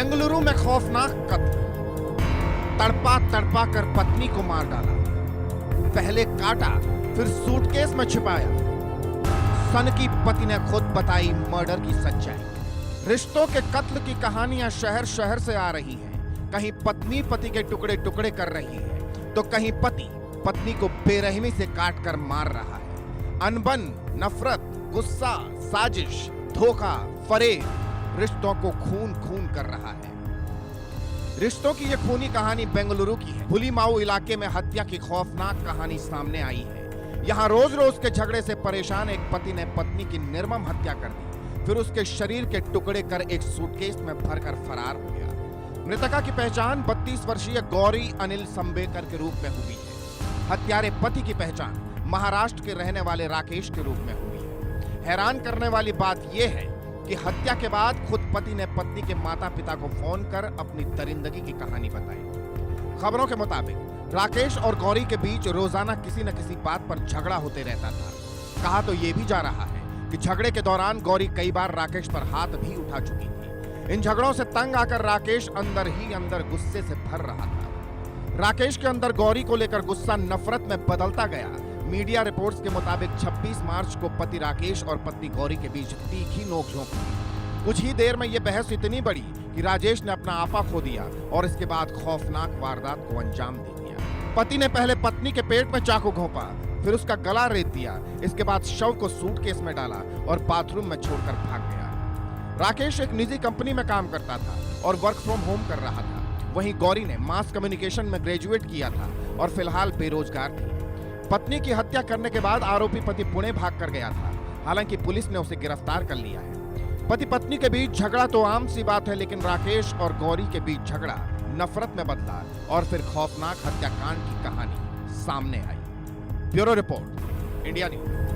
बेंगलुरु में खौफनाक कत्ल, तड़पा तड़पा कर पत्नी को मार डाला, पहले काटा फिर सूटकेस में छिपाया। सन की पति ने खुद बताई मर्डर की सच्चाई। रिश्तों के कत्ल की कहानियां शहर शहर से आ रही हैं। कहीं पत्नी पति के टुकड़े टुकड़े कर रही है तो कहीं पति पत्नी को बेरहमी से काट कर मार रहा है। अनबन, नफरत, गुस्सा, साजिश, धोखा, फरेब रिश्तों को खून खून कर रहा है। रिश्तों की यह खूनी कहानी बेंगलुरु की है। पुलीमाऊ इलाके में हत्या की खौफनाक कहानी सामने आई है। यहाँ रोज रोज के झगड़े से परेशान एक पति ने पत्नी की निर्मम हत्या कर दी, फिर उसके शरीर के टुकड़े कर एक सूटकेस में भरकर फरार हो गया। मृतका की पहचान 32 वर्षीय गौरी अनिल संबेकर के रूप में हुई है। हत्यारे पति की पहचान महाराष्ट्र के रहने वाले राकेश के रूप में हुई है। हैरान करने वाली बात यह है कि हत्या के बाद खुद पति ने पत्नी के माता पिता को फोन कर अपनी दरिंदगी की कहानी बताई। खबरों के मुताबिक राकेश और गौरी के बीच रोजाना किसी न किसी बात पर झगड़ा होते रहता था। कहा तो यह भी जा रहा है कि झगड़े के दौरान गौरी कई बार राकेश पर हाथ भी उठा चुकी थी। इन झगड़ों से तंग आकर राकेश अंदर ही अंदर गुस्से से भर रहा था। राकेश के अंदर गौरी को लेकर गुस्सा नफरत में बदलता गया। मीडिया रिपोर्ट्स के मुताबिक 26 मार्च को पति राकेश और पत्नी गौरी के बीच तीखी नोकझोंक हुई। कुछ ही देर में यह बहस इतनी बड़ी कि राजेश ने अपना आपा खो दिया और इसके बाद खौफनाक वारदात को अंजाम दे दिया। पति ने पहले पत्नी के पेट में चाकू घोंपा, फिर उसका गला रेत दिया। इसके बाद शव को सूटकेस में डाला और बाथरूम में छोड़कर भाग गया। राकेश एक निजी कंपनी में काम करता था और वर्क फ्रॉम होम कर रहा था। वहीं गौरी ने मास कम्युनिकेशन में ग्रेजुएट किया था और फिलहाल बेरोजगार थी। पत्नी की हत्या करने के बाद आरोपी पति पुणे भाग कर गया था। हालांकि पुलिस ने उसे गिरफ्तार कर लिया है। पति पत्नी के बीच झगड़ा तो आम सी बात है, लेकिन राकेश और गौरी के बीच झगड़ा नफरत में बदला और फिर खौफनाक हत्याकांड की कहानी सामने आई। Bureau report, India news.